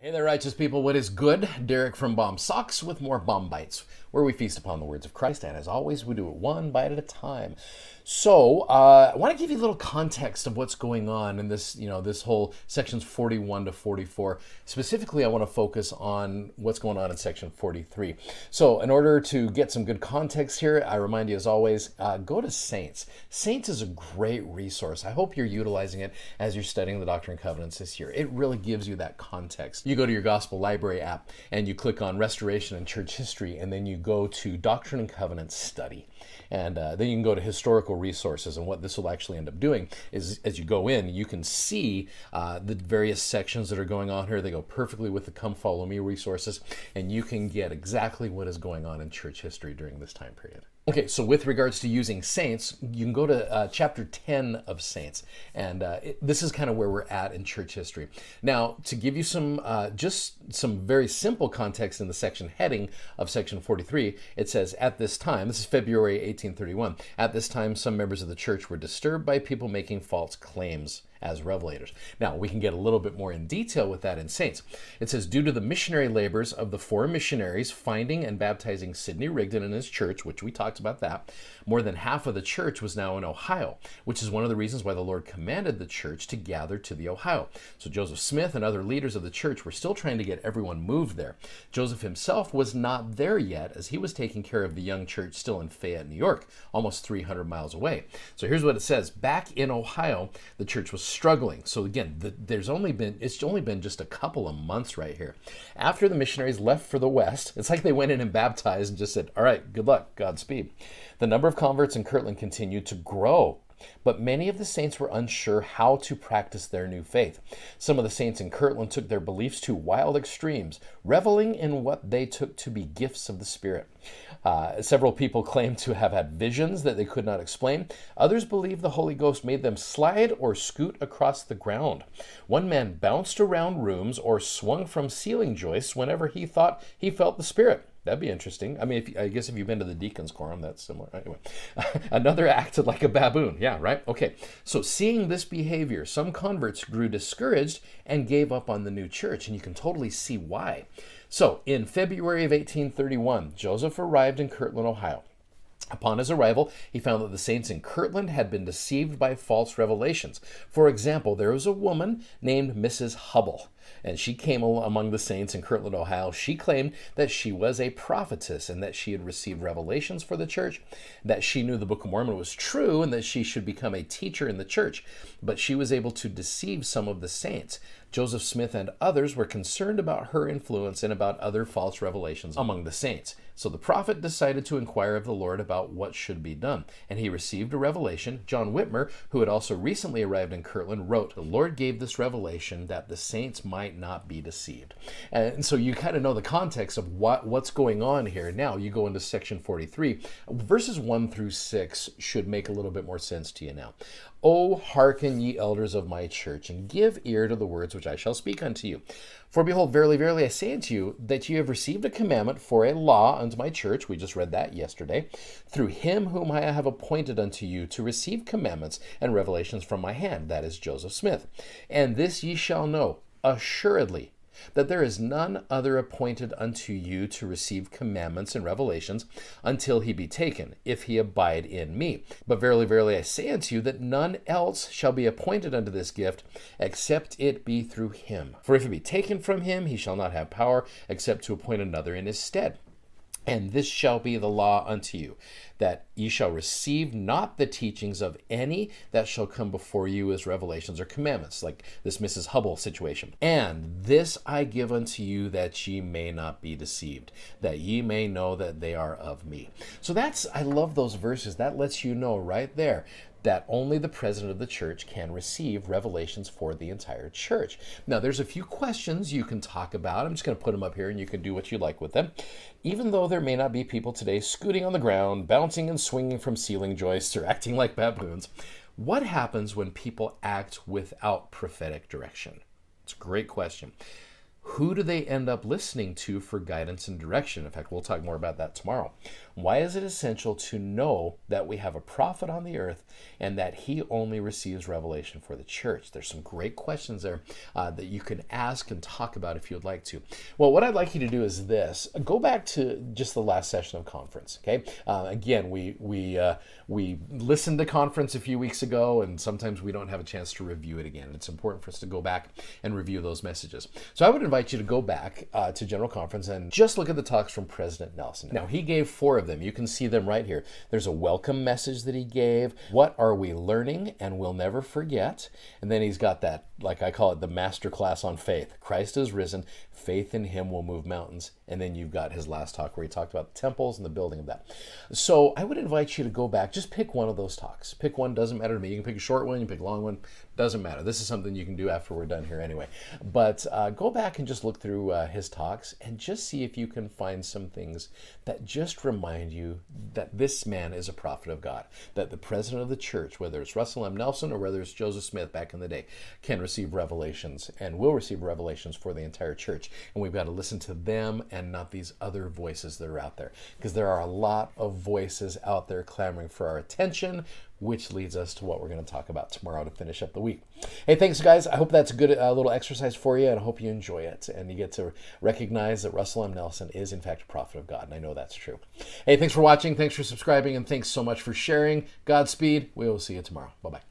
Hey there, righteous people. What is good? Derek from B.O.M Socks with more B.O.M Bites, where we feast upon the words of Christ, and as always, we do it one bite at a time. So, I want to give you a little context of what's going on in this, this whole sections 41 to 44. Specifically, I want to focus on what's going on in section 43. So, in order to get some good context here, I remind you, as always, go to Saints. Saints is a great resource. I hope you're utilizing it as you're studying the Doctrine and Covenants this year. It really gives you that context. You go to your Gospel Library app and you click on Restoration and Church History, and then you go to Doctrine and Covenants Study. And then you can go to historical resources, and what this will actually end up doing is, as you go in, you can see the various sections that are going on here. They go perfectly with the Come Follow Me resources, and you can get exactly what is going on in church history during this time period. Okay, so with regards to using Saints, you can go to chapter 10 of Saints, and this is kind of where we're at in church history. Now, to give you some just some very simple context in the section heading of section 43, it says, at this time, this is February 1831, at this time some members of the church were disturbed by people making false claims as revelators. Now, we can get a little bit more in detail with that in Saints. It says, due to the missionary labors of the four missionaries finding and baptizing Sidney Rigdon and his church, which we talked about that, more than half of the church was now in Ohio, which is one of the reasons why the Lord commanded the church to gather to the Ohio. So Joseph Smith and other leaders of the church were still trying to get everyone moved there. Joseph himself was not there yet, as he was taking care of the young church still in Fayette, New York, almost 300 miles away. So here's what it says. Back in Ohio, the church was struggling. So again, it's only been just a couple of months right here. After the missionaries left for the West, it's like they went in and baptized and just said, all right, good luck, Godspeed. The number of converts in Kirtland continued to grow, but many of the saints were unsure how to practice their new faith. Some of the saints in Kirtland took their beliefs to wild extremes, reveling in what they took to be gifts of the Spirit. Several people claimed to have had visions that they could not explain. Others believed the Holy Ghost made them slide or scoot across the ground. One man bounced around rooms or swung from ceiling joists whenever he thought he felt the Spirit. That'd be interesting. I mean, I guess if you've been to the Deacon's Quorum, that's similar. Anyway, another acted like a baboon. Yeah, right? Okay. So seeing this behavior, some converts grew discouraged and gave up on the new church, and you can totally see why. So in February of 1831, Joseph arrived in Kirtland, Ohio. Upon his arrival, he found that the saints in Kirtland had been deceived by false revelations. For example, there was a woman named Mrs. Hubble, and she came among the saints in Kirtland, Ohio. She claimed that she was a prophetess and that she had received revelations for the church, that she knew the Book of Mormon was true and that she should become a teacher in the church. But she was able to deceive some of the saints. Joseph Smith and others were concerned about her influence and about other false revelations among the saints. So the prophet decided to inquire of the Lord about what should be done. And he received a revelation. John Whitmer, who had also recently arrived in Kirtland, wrote, the Lord gave this revelation that the saints might not be deceived. And so you kind of know the context of what's going on here. Now you go into section 43. Verses 1 through 6 should make a little bit more sense to you now. O hearken, ye elders of my church, and give ear to the words which I shall speak unto you. For behold, verily, verily, I say unto you, that ye have received a commandment for a law unto my church. We just read that yesterday. Through him whom I have appointed unto you to receive commandments and revelations from my hand, that is Joseph Smith. And this ye shall know assuredly, that there is none other appointed unto you to receive commandments and revelations until he be taken, if he abide in me. But verily, verily, I say unto you that none else shall be appointed unto this gift, except it be through him. For if it be taken from him, he shall not have power, except to appoint another in his stead. And this shall be the law unto you, that ye shall receive not the teachings of any that shall come before you as revelations or commandments, like this Mrs. Hubble situation. And this I give unto you, that ye may not be deceived, that ye may know that they are of me. So I love those verses. That lets you know right there that only the president of the church can receive revelations for the entire church. Now, there's a few questions you can talk about. I'm just going to put them up here and you can do what you like with them. Even though there may not be people today scooting on the ground, bouncing and swinging from ceiling joists, or acting like baboons, what happens when people act without prophetic direction? It's a great question. Who do they end up listening to for guidance and direction? In fact, we'll talk more about that tomorrow. Why is it essential to know that we have a prophet on the earth and that he only receives revelation for the church? There's some great questions there that you can ask and talk about if you would like to. Well, what I'd like you to do is this. Go back to just the last session of conference, okay? Again, we listened to conference a few weeks ago, and sometimes we don't have a chance to review it again. It's important for us to go back and review those messages. So I would invite you to go back to General Conference and just look at the talks from President Nelson. Now, he gave 4 of them. You can see them right here. There's a welcome message that he gave. What are we learning and we'll never forget? And then he's got that, like I call it, the master class on faith. Christ is risen. Faith in him will move mountains. And then you've got his last talk where he talked about the temples and the building of that. So I would invite you to go back. Just pick one of those talks. Pick one. Doesn't matter to me. You can pick a short one. You can pick a long one. Doesn't matter. This is something you can do after we're done here anyway. But go back and just look through his talks and just see if you can find some things that just remind you that this man is a prophet of God. That the president of the church, whether it's Russell M. Nelson or whether it's Joseph Smith back in the day, can receive revelations and will receive revelations for the entire church. And we've got to listen to them and not these other voices that are out there. Because there are a lot of voices out there clamoring for our attention, which leads us to what we're going to talk about tomorrow to finish up the week. Hey, thanks, guys. I hope that's a good little exercise for you, and I hope you enjoy it. And you get to recognize that Russell M. Nelson is, in fact, a prophet of God, and I know that's true. Hey, thanks for watching. Thanks for subscribing, and thanks so much for sharing. Godspeed. We will see you tomorrow. Bye-bye.